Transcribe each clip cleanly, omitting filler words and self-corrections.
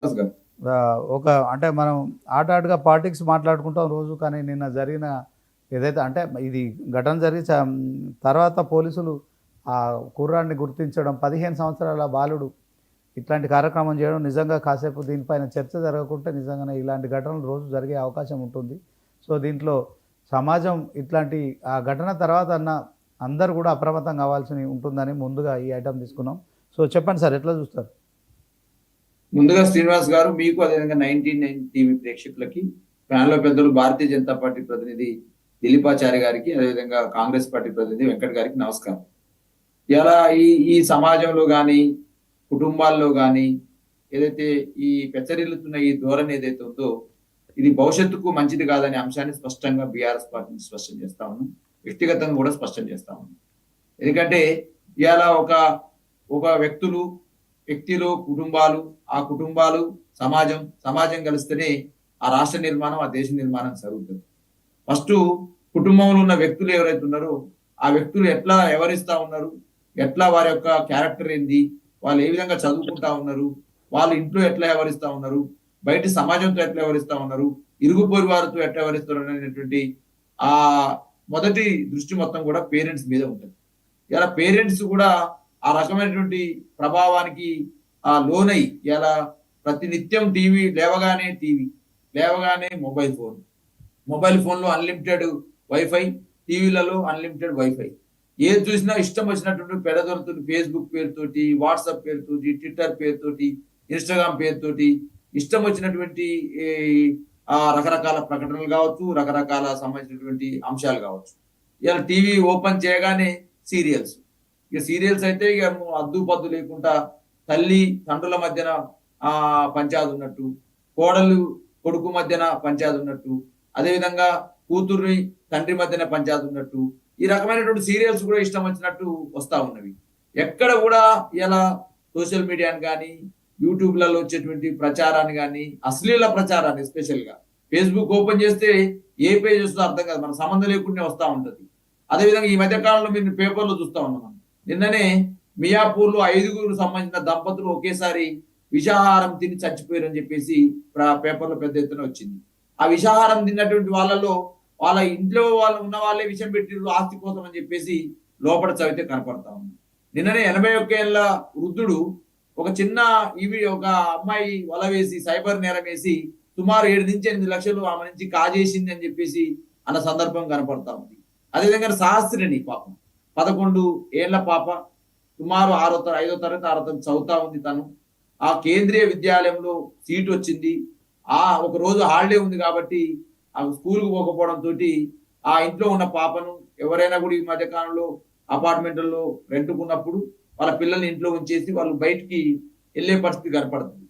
గారు. ఒక అంటే మనం ఆటగా పాలిటిక్స్ మాట్లాడుకుంటాం రోజు. కానీ నిన్న జరిగిన ఏదైతే అంటే ఇది ఘటన జరిగి తర్వాత పోలీసులు ఆ కుర్రాడిని గుర్తించడం, 15 సంవత్సరాల బాలుడు ఇట్లాంటి కార్యక్రమం చేయడం నిజంగా కాసేపు దీనిపైన చర్చ జరగకుంటే నిజంగానే ఇలాంటి ఘటనలు రోజు జరిగే అవకాశం ఉంటుంది. సో దీంట్లో సమాజం ఇట్లాంటి ఆ ఘటన తర్వాత అందరూ కూడా అప్రమత్తం కావాల్సి ఉంటుందని ముందుగా ఈ ఐటెం తీసుకున్నాం. సో చెప్పండి సార్, ఎట్లా చూస్తారు? ముందుగా శ్రీనివాస్ గారు, మీకు అదేవిధంగా 99 టీవీ ప్రేక్షకులకి, ప్యానెల్లో పెద్దలు భారతీయ జనతా పార్టీ ప్రతినిధి దిలీపాచారి గారికి, అదేవిధంగా కాంగ్రెస్ పార్టీ ప్రతినిధి వెంకట్ గారికి నమస్కారం. ఇలా ఈ ఈ సమాజంలో కానీ, కుటుంబాల్లో కానీ ఏదైతే ఈ పెచ్చరిల్లుతున్న ఈ ధోరణి ఏదైతే ఉందో, ఇది భవిష్యత్తుకు మంచిది కాదనే అంశాన్ని స్పష్టంగా బీఆర్ఎస్ పార్టీ స్పష్టం చేస్తా ఉన్నాం. వ్యక్తిగతంగా కూడా స్పష్టం చేస్తా ఉన్నాం. ఎందుకంటే ఇవాళ ఒక వ్యక్తులు, కుటుంబాలు, ఆ కుటుంబాలు, సమాజం కలిస్తేనే ఆ రాష్ట్ర నిర్మాణం, ఆ దేశ నిర్మాణం జరుగుతుంది. ఫస్ట్ కుటుంబంలో ఉన్న వ్యక్తులు ఎవరైతే ఉన్నారో ఆ వ్యక్తులు ఎట్లా వ్యవహరిస్తా ఉన్నారు, ఎట్లా వారి యొక్క క్యారెక్టర్ ఏంది, వాళ్ళు ఏ విధంగా చదువుకుంటా ఉన్నారు, వాళ్ళు ఇంట్లో ఎట్లా వ్యవహరిస్తా ఉన్నారు, బయట సమాజంతో ఎట్లా వ్యవహరిస్తా ఉన్నారు, ఇరుగు పొరుగు వారితో ఎట్లా వ్యవహరిస్తారు అనేటువంటి ఆ మొదటి దృష్టి మొత్తం కూడా పేరెంట్స్ మీద ఉంటుంది. ఇలా పేరెంట్స్ కూడా ఆ రకమైనటువంటి ప్రభావానికి లోనై ఇలా ప్రతినిత్యం లేవగానే మొబైల్ ఫోన్లో అన్లిమిటెడ్ వైఫై, టీవీలలో అన్లిమిటెడ్ వైఫై, ఏది చూసినా ఇష్టం వచ్చినటువంటి పెడదొరుతుంది. ఫేస్బుక్ పేరుతోటి, వాట్సాప్ పేరుతోటి, ట్విట్టర్ పేరుతోటి, ఇన్స్టాగ్రామ్ పేరుతోటి ఇష్టం వచ్చినటువంటి రకరకాల ప్రకటనలు కావచ్చు, రకరకాల సంబంధించినటువంటి అంశాలు కావచ్చు. ఇలా టీవీ ఓపెన్ చేయగానే సీరియల్స్, ఇక సీరియల్స్ అయితే ఇక అద్దు లేకుండా తల్లి తండ్రుల మధ్యన పంచాయతీ ఉన్నట్టు, కోడలు కొడుకు మధ్యన పంచాయతీ ఉన్నట్టు, అదేవిధంగా కూతుర్ని తండ్రి మధ్యన పంచాయతీ ఉన్నట్టు, ఈ రకమైనటువంటి సీరియల్స్ కూడా ఇష్టం వచ్చినట్టు వస్తా ఉన్నవి. ఎక్కడ కూడా ఇలా సోషల్ మీడియాని కానీ, యూట్యూబ్లలో వచ్చేటువంటి ప్రచారాన్ని కానీ, అశ్లీల ప్రచారాన్ని, ఎస్పెషల్ గా ఫేస్బుక్ ఓపెన్ చేస్తే ఏ పేజ్ వస్తుందో అర్థం కాదు, మన సంబంధం లేకుండా వస్తూ ఉంటది. అదేవిధంగా ఈ మధ్య కాలంలో మీరు పేపర్లో చూస్తా ఉన్నాం. నిన్ననే మియాపూర్ లో 5గురు సంబంధించిన దంపతులు ఒకేసారి విషాహారం తిని చచ్చిపోయారని చెప్పేసి పేపర్లో పెద్ద ఎత్తున వచ్చింది. ఆ విషాహారం తిన్నటువంటి వాళ్ళలో వాళ్ళ ఇంట్లో ఉన్న వాళ్ళే విషం పెట్టిరు ఆస్తి కోసం అని చెప్పేసి లోపల చదివితే కనపడతా ఉంది. నిన్ననే 81 ఏళ్ల వృద్ధుడు ఒక అమ్మాయి వల వేసి సైబర్ నేరం వేసి సుమారు 7 నుంచి 8 లక్షలు ఆమె నుంచి కాజేసింది అని చెప్పేసి అన్న సందర్భం కనపడతా ఉంది. అదేవిధంగా శాస్త్రిని పాపం 11 ఏళ్ల పాప, సుమారు 5వ తరగతి చదువుతా ఉంది. తను ఆ కేంద్రీయ విద్యాలయంలో సీట్ వచ్చింది. ఒక రోజు హాలిడే ఉంది కాబట్టి ఆ స్కూల్కి పోకపోవడంతో ఆ ఇంట్లో ఉన్న పాపను ఎవరైనా కూడా ఈ మధ్యకాలంలో అపార్ట్మెంట్లలో రెంట్కున్నప్పుడు వాళ్ళ పిల్లల్ని ఇంట్లో ఉంచేసి వాళ్ళు బయటికి వెళ్ళే పరిస్థితి కనపడుతుంది.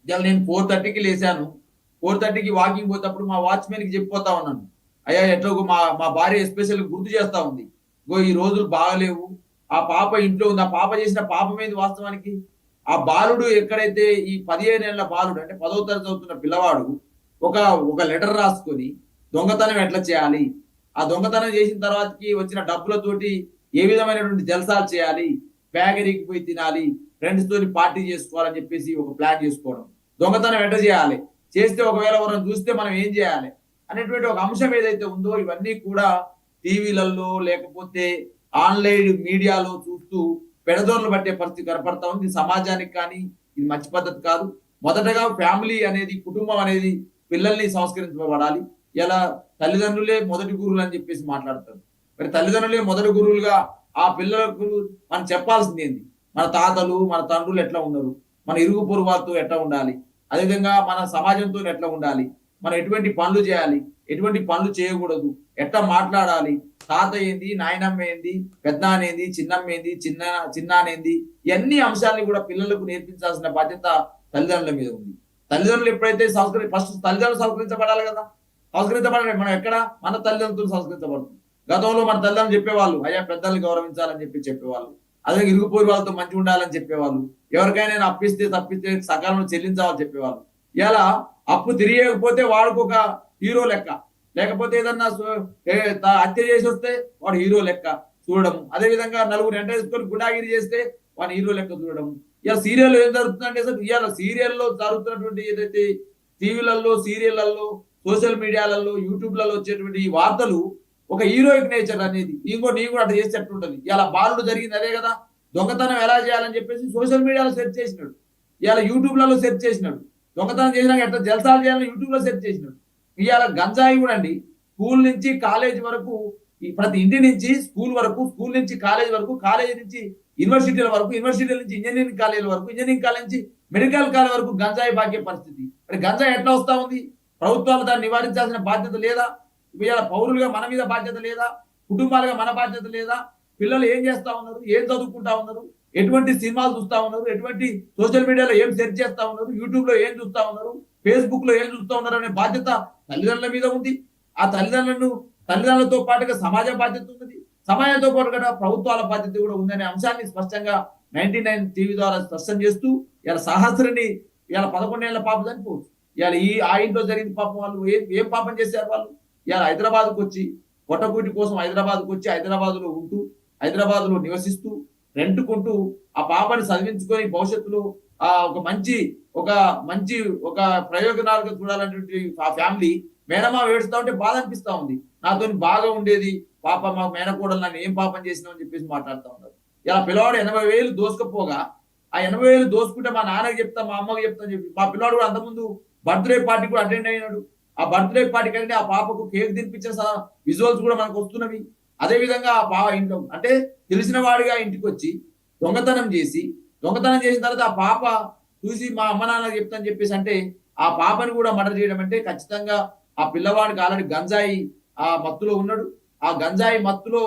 ఇవాళ నేను 4:30కి లేచాను. 4:30కి వాకింగ్ పోతేప్పుడు మా వాచ్మెన్కి చెప్పిపోతా ఉన్నాను, అయ్యా ఎట్లా మా భార్య ఎస్పెషల్ గుర్తు చేస్తా ఉంది, ఈ రోజులు బాగలేవు, ఆ పాప ఇంట్లో ఉంది. ఆ పాప చేసిన పాపం ఏంది వాస్తవానికి? ఆ బాలుడు ఎక్కడైతే ఈ 15 ఏళ్ల బాలుడు అంటే 10వ తరగతి చదువుతున్న పిల్లవాడు ఒక లెటర్ రాసుకొని దొంగతనం ఎట్లా చేయాలి, ఆ దొంగతనం చేసిన తర్వాతకి వచ్చిన డబ్బులతోటి ఏ విధమైనటువంటి జల్సాలు చేయాలి, బ్యాగరీకి పోయి తినాలి, ఫ్రెండ్స్ తోటి పార్టీ చేసుకోవాలని చెప్పేసి ఒక ప్లాన్ చేసుకోవడం, దొంగతనం ఎట్లా చేయాలి, చేస్తే ఒకవేళ ఎవరైనా చూస్తే మనం ఏం చేయాలి అనేటువంటి ఒక అంశం ఏదైతే ఉందో ఇవన్నీ కూడా టీవీలలో లేకపోతే ఆన్లైన్ మీడియాలో చూస్తూ పెడదోర్లు పట్టే పరిస్థితి కనపడతా ఉంది. సమాజానికి కానీ ఇది మంచి పద్ధతి కాదు. మొదటగా ఫ్యామిలీ అనేది, కుటుంబం అనేది పిల్లల్ని సంస్కరించబడాలి. ఇలా తల్లిదండ్రులే మొదటి గురువులు అని చెప్పేసి మాట్లాడతారు. మరి తల్లిదండ్రులే మొదటి గురువులుగా ఆ పిల్లలకు మనం చెప్పాల్సింది ఏంది? మన తాతలు, మన తండ్రులు ఎట్లా ఉన్నారు, మన ఇరుగు పొరుగు వారితో ఎట్లా ఉండాలి, అదేవిధంగా మన సమాజంతో ఎట్లా ఉండాలి, మనం ఎటువంటి పనులు చేయాలి, ఎటువంటి పనులు చేయకూడదు, ఎట్లా మాట్లాడాలి, తాత ఏంది, నాయనమ్మ ఏంది, పెద్దనాన్న ఏంది, చిన్నమ్మ ఏంది, చిన్నానేంది, ఇవన్నీ అంశాలని కూడా పిల్లలకు నేర్పించాల్సిన బాధ్యత తల్లిదండ్రుల మీద ఉంది. తల్లిదండ్రులు ఎప్పుడైతే ఫస్ట్ తల్లిదండ్రులు సంస్కరించబడాలి కదా. సంస్కరించబడాలి మనం ఎక్కడ? మన తల్లిదండ్రులు సంస్కరించబడుతుంది. గతంలో మన తల్లిదండ్రులు చెప్పేవాళ్ళు, అయ్యా పెద్దల్ని గౌరవించాలని చెప్పేవాళ్ళు, అదే ఇరుగుపోయి వాళ్ళతో మంచిగా ఉండాలని చెప్పేవాళ్ళు, ఎవరికైనా అప్పిస్తే తప్పిస్తే సకాలంలో చెల్లించాలని చెప్పేవాళ్ళు. ఇలా అప్పు తిరిగకపోతే వాడికి ఒక హీరో లెక్క, లేకపోతే ఏదన్నా హత్య చేసి వస్తే వాడు హీరో లెక్క చూడడం, అదేవిధంగా నలుగురు ఎంటేసుకొని గుండాగిరి చేస్తే వాడు హీరో లెక్క చూడడం, ఇవాళ సీరియల్లో ఏం జరుగుతుందంటే సార్, ఇవాళ సీరియల్లో జరుగుతున్నటువంటి ఏదైతే టీవీలలో, సీరియళ్లలో, సోషల్ మీడియాలలో, యూట్యూబ్లలో వచ్చేటువంటి ఈ వార్తలు ఒక హీరోయిక్ నేచర్ అనేది నేను కూడా అట్లా చేసేటట్టు ఉంటుంది. ఇలా బాలుడు జరిగింది అదే కదా, దొంగతనం ఎలా చేయాలని చెప్పేసి సోషల్ మీడియాలో సెర్చ్ చేసినాడు, ఇవాళ యూట్యూబ్లలో సెర్చ్ చేసినాడు, దొంగతనం చేసినాక ఎట్లా జల్సాలు చేయాలని యూట్యూబ్లో సెర్చ్ చేసినాడు. ఇవాళ గంజాయి కూడా అండి, స్కూల్ నుంచి కాలేజ్ వరకు, ప్రతి ఇంటి నుంచి స్కూల్ వరకు, స్కూల్ నుంచి కాలేజ్ వరకు, కాలేజ్ నుంచి యూనివర్సిటీల వరకు, యూనివర్సిటీల నుంచి ఇంజనీరింగ్ కాలేజీల వరకు, ఇంజనీరింగ్ కాలేజ్ నుంచి మెడికల్ కాలేజ్ వరకు గంజాయి బాకే పరిస్థితి. మరి గంజాయి ఎట్లా వస్తా ఉంది? ప్రభుత్వాలు దాన్ని నివారించాల్సిన బాధ్యత లేదా? ఇవాళ పౌరులుగా మన మీద బాధ్యత లేదా? కుటుంబాలుగా మన బాధ్యత లేదా? పిల్లలు ఏం చేస్తా ఉన్నారు, ఏం చదువుకుంటా ఉన్నారు, ఎటువంటి సినిమాలు చూస్తా ఉన్నారు, ఎటువంటి సోషల్ మీడియాలో ఏం సెర్చ్ చేస్తా ఉన్నారు, యూట్యూబ్ లో ఏం చూస్తా ఉన్నారు, ఫేస్బుక్ లో ఏం చూస్తా ఉన్నారు అనే బాధ్యత తల్లిదండ్రుల మీద ఉంది. ఆ తల్లిదండ్రులతో పాటుగా సమాజ బాధ్యత ఉన్నది, సమాజంతో పాటుగా ప్రభుత్వాల బాధ్యత కూడా ఉందనే అంశాన్ని స్పష్టంగా 99 టీవీ ద్వారా స్పష్టం చేస్తూ, ఇలా సహస్రిని ఇలా 11 ఏళ్ల పాప చనిపోవచ్చు. ఇవాళ ఆ ఇంట్లో జరిగింది పాపం, వాళ్ళు ఏం పాపం చేశారు వాళ్ళు? ఇవాళ హైదరాబాద్కు వచ్చి పొట్టకూటి కోసం హైదరాబాద్కు వచ్చి హైదరాబాద్ లో ఉంటూ, హైదరాబాద్ లో నివసిస్తూ, రెంట్కుంటూ ఆ పాపని చదివించుకొని భవిష్యత్తులో ఒక ప్రయోజనాలుగా చూడాలనేటువంటి ఆ ఫ్యామిలీ మేనమా ఏడుస్తా ఉంటే బాధ అనిపిస్తా ఉంది. నాతో బాగా ఉండేది పాప, మా మేనకోడలు నన్ను ఏం పాపం చేసినామని చెప్పేసి మాట్లాడుతూ ఉన్నారు. ఇలా పిల్లవాడు 80,000 దోసుకపోగా, ఆ 80,000 దోసుకుంటే మా నాన్నకి చెప్తా, మా అమ్మకి చెప్తా అని చెప్పి, మా పిల్లవాడు కూడా అంతకుముందు బర్త్డే పార్టీ కూడా అటెండ్ అయినాడు. ఆ బర్త్డే పార్టీ కంటే ఆ పాపకు కేక్ తినిపించిన విజువల్స్ కూడా మనకు వస్తున్నవి. అదే విధంగా ఆ ఇంట్లో అంటే తెలిసిన వాడిగా ఇంటికి వచ్చి దొంగతనం చేసిన తర్వాత ఆ పాప చూసి మా అమ్మ నాన్న చెప్తాని చెప్పేసి అంటే, ఆ పాపని కూడా మర్డర్ చేయడం అంటే ఖచ్చితంగా ఆ పిల్లవాడికి ఆల్రెడీ గంజాయి ఆ మత్తులో ఉన్నాడు. ఆ గంజాయి మత్తులో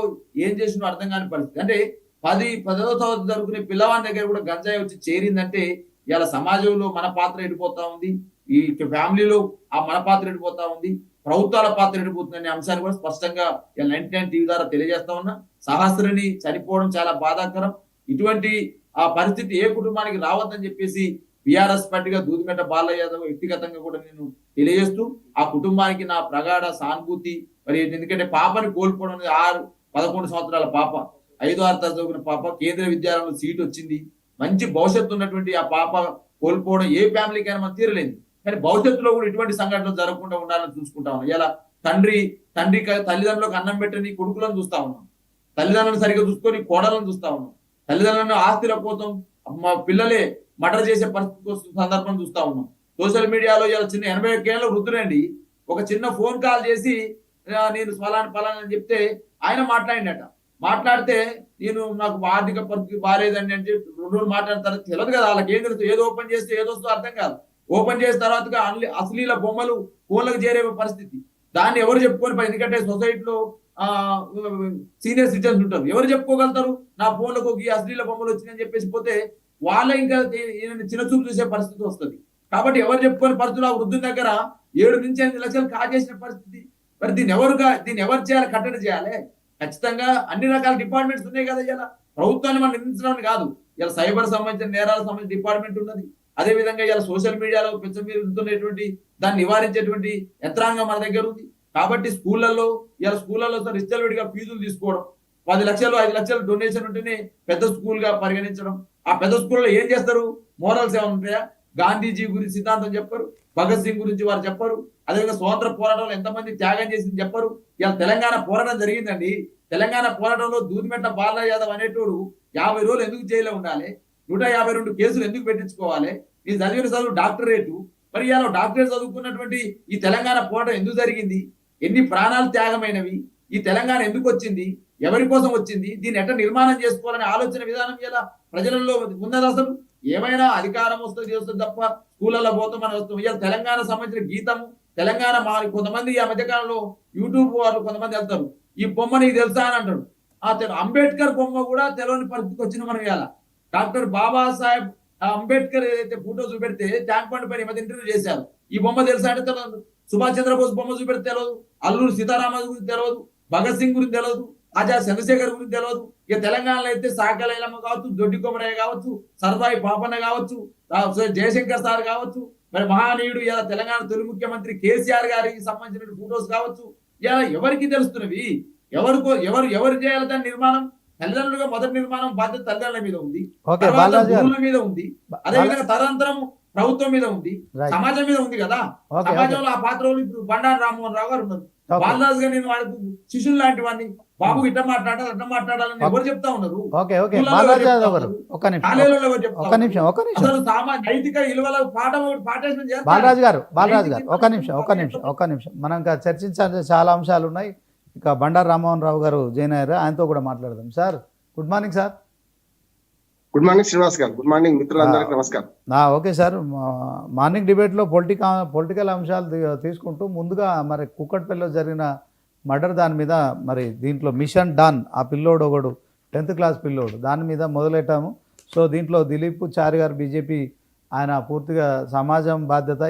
ఏం చేసినో అర్థం కాని పరిస్థితి. అంటే 10వ తరగతి జరుగుతున్న పిల్లవాడి దగ్గర కూడా గంజాయి వచ్చి చేరిందంటే, ఇలా సమాజంలో మన పాత్ర ఎడిపోతా ఉంది, ఈ ఫ్యామిలీలో ఆ మన పాత్ర ఎడిపోతా ఉంది, ప్రభుత్వాల పాత్ర ఎడిపోతుందనే అంశాన్ని కూడా స్పష్టంగా 99 టీవీ ద్వారా తెలియజేస్తా ఉన్నా. సహస్రిని చనిపోవడం చాలా బాధాకరం. ఇటువంటి ఆ పరిస్థితి ఏ కుటుంబానికి రావద్దని చెప్పేసి బీఆర్ఎస్ పార్టీగా దూదిమెట్ట బాలయ్య యాదవ్ వ్యక్తిగతంగా కూడా నేను తెలియజేస్తూ, ఆ కుటుంబానికి నా ప్రగాఢ సానుభూతి. మరి ఎందుకంటే పాపని కోల్పోవడం, 11 సంవత్సరాల పాప, 5-6 తరగతి చదువుకున్న పాప, కేంద్రీయ విద్యాలయంలో సీట్ వచ్చింది, మంచి భవిష్యత్తు ఉన్నటువంటి ఆ పాప కోల్పోవడం ఏ ఫ్యామిలీకైనా మనం తీరలేదు. కానీ భవిష్యత్తులో కూడా ఇటువంటి సంఘటనలు జరగకుండా ఉండాలని చూసుకుంటా ఉన్నాం. ఇలా తల్లిదండ్రులకు అన్నం పెట్టని కొడుకులను చూస్తా ఉన్నాం, తల్లిదండ్రులను సరిగ్గా చూసుకొని కోడలను చూస్తా ఉన్నాం, తల్లిదండ్రులను ఆస్తుల కోసం మా పిల్లలే మర్డర్ చేసే పరిస్థితి సందర్భం చూస్తా ఉన్నాం. సోషల్ మీడియాలో ఇలా చిన్న 81 ఏళ్ళ వృద్ధుడండి ఒక చిన్న ఫోన్ కాల్ చేసి నేను ఫలానా అని చెప్తే ఆయన మాట్లాడితే నాకు ఆర్థిక పరిస్థితి బాగాలేదండి అంటే 2 రోజులు మాట్లాడిన తర్వాత తెలియదు కదా వాళ్ళకి, ఏం తెలుసు, ఏదో ఓపెన్ చేస్తే ఏదో వస్తుందో అర్థం కాదు. ఓపెన్ చేసిన తర్వాత అశ్లీల బొమ్మలు ఫోన్లకు చేరే పరిస్థితి. దాన్ని ఎవరు చెప్పుకొని, ఎందుకంటే సొసైటీలో సీనియర్ సిటిజన్స్ ఉంటారు, ఎవరు చెప్పుకోగలుగుతారు? నా ఫోన్లకు ఈ అశ్లీల బొమ్మలు వచ్చినాయని చెప్పేసి పోతే వాళ్ళ ఇంకా చిన్న చూపు చూసే పరిస్థితి వస్తుంది. కాబట్టి ఎవరు చెప్పుకొని పరిస్థితులు ఆ వృద్ధుల దగ్గర 7 నుంచి 8 లక్షలు కాజేసిన పరిస్థితి. మరి దీన్ని ఎవరు చేయాలి? కట్టడి చేయాలి. ఖచ్చితంగా అన్ని రకాల డిపార్ట్మెంట్స్ ఉన్నాయి కదా. ఇలా ప్రభుత్వాన్ని మనం నిందించడం కాదు, ఇలా సైబర్ సంబంధించిన నేరాలకు సంబంధించిన డిపార్ట్మెంట్ ఉన్నది. అదే విధంగా ఇలా సోషల్ మీడియాలో పెంచుతున్నటువంటి దాన్ని నివారించేటువంటి యంత్రాంగం మన దగ్గర ఉంది. కాబట్టి స్కూళ్ళల్లో విడిగా ఫీజులు తీసుకోవడం, 10 లక్షలు 5 లక్షలు డొనేషన్ ఉంటేనే పెద్ద స్కూల్ గా పరిగణించడం. ఆ పెద్ద స్కూల్లో ఏం చేస్తారు? మోరల్స్ ఏమైనా ఉంటాయా? గాంధీజీ గురించి సిద్ధాంతం చెప్పరు, భగత్ సింగ్ గురించి వారు చెప్పరు, అదేవిధంగా స్వాతంత్ర పోరాటంలో ఎంతమంది త్యాగం చేసింది చెప్పరు. ఇలా తెలంగాణ పోరాటం జరిగిందండి, తెలంగాణ పోరాటంలో దూదిమెట్ట బాలయ్య యాదవ్ అనేటోడు 50 రోజులు ఎందుకు జైల్లో ఉండాలి? 152 కేసులు ఎందుకు పెట్టించుకోవాలి? ఈ చదివిన చదువు డాక్టరేటు. మరి ఇలా డాక్టరేట్ చదువుకున్నటువంటి ఈ తెలంగాణ పోరాటం ఎందుకు జరిగింది? ఎన్ని ప్రాణాలు త్యాగమైనవి? ఈ తెలంగాణ ఎందుకు వచ్చింది? ఎవరి కోసం వచ్చింది? దీన్ని ఎట్లా నిర్మాణం చేసుకోవాలనే ఆలోచన విధానం ఇలా ప్రజలలో ఉన్నది. అసలు ఏమైనా అధికారం వస్తుంది తప్ప స్కూళ్ళలో పోతాం మనం వస్తాం. ఇలా తెలంగాణ సంబంధించిన గీతము, తెలంగాణ కొంతమంది ఆ మధ్యకాలంలో యూట్యూబ్ వాళ్ళు కొంతమంది వెళ్తారు, ఈ బొమ్మ నీకు తెలుసా అని అంటాడు. అంబేద్కర్ బొమ్మ కూడా తెలియని పరిస్థితికి వచ్చిన మనం ఇవాళ. డాక్టర్ బాబాసాహెబ్ అంబేద్కర్ ఏదైతే ఫోటో చూపెడితే ట్యాంక్ బండ్ పైన ఇంటర్వ్యూ చేశారు, ఈ బొమ్మ తెలుసా అంటే తెలియదు. సుభాష్ చంద్రబోస్ బొమ్మ చూపెడితే తెలియదు, అల్లూరి సీతారామరాజు గురించి తెలియదు, భగత్ సింగ్ గురించి తెలియదు, ఆచార్య చంద్రశేఖర్ గురించి తెలియదు. ఇక తెలంగాణలో అయితే సాకలైలమ్మ కావచ్చు, దొడ్డి కొమరయ్య కావచ్చు, సరదాయి పాపన్న కావచ్చు, జయశంకర్ సార్ కావచ్చు, మరి మహానీయుడు ఇలా తెలంగాణ తొలి ముఖ్యమంత్రి కేసీఆర్ గారికి సంబంధించిన ఫోటోస్ కావచ్చు. ఇలా ఎవరికి తెలుస్తున్నవి? ఎవరు చేయాలి దాని నిర్మాణం? తల్లిదండ్రులుగా మొదటి నిర్మాణం బాధ్యత తల్లిదండ్రుల మీద ఉంది, ఓకే తర్వాత బాలరాజు గారు గురువుల మీద ఉంది, అదేవిధంగా తదనంతరం ప్రభుత్వం మీద ఉంది, రైట్ సమాజం మీద ఉంది కదా. ఓకే ఓకే సమాజంలో ఆ పాత్ర వాళ్ళు ఇప్పుడు బండారు రామ్మోహన్ రావు గారు ఉన్నారు. ఓకే బాలరాజు గారు నేను వాళ్ళకు శిష్యులు లాంటి వాడిని, బాబు ఇట్లా మాట్లాడాలి అట్లా మాట్లాడాలని ఎవరు చెప్తా ఉన్నారు? ఓకే ఓకే స్కూళ్ళలో బాలరాజు ఎవరు యాదవ్ చెప్తా గారు ఉన్నారు? ఒక్క నిమిషం కాలేజీలో ఎవరు చెప్తా ఒక్క ఉన్నారు? నిమిషం ఒక్క నిమిషం అసలు నైతిక విలువల పాఠం ఒకటి పాఠేషన్ చేస్తారు. బాలరాజు గారు నైతిక ఒక్క నిమిషం ఒక్క నిమిషం ఒక్క నిమిషం మనం ఇంకా చర్చించాల్సిన చాలా అంశాలు ఉన్నాయి. ఇక బండారు రామ్మోహన్ రావు గారు జాయిన్ అయ్యారు, ఆయనతో కూడా మాట్లాడదాం. Sir good morning sir. Good morning Srinivas గారు. గుడ్ మార్నింగ్ మిత్రులందరికీ నమస్కారం. ఓకే సార్, మార్నింగ్ డిబేట్లో పొలిటికల్ అంశాలు తీసుకుంటూ ముందుగా మరి కుక్కట్పల్లిలో జరిగిన మర్డర్ దాని మీద మరి దీంట్లో మిషన్ డాన్ ఆ పిల్లోడు ఒకడు 10th క్లాస్ పిల్లోడు దాని మీద మొదలెట్టాము. సో దీంట్లో దిలీప్ చారి గారు బీజేపీ ఆయన పూర్తిగా సమాజం బాధ్యత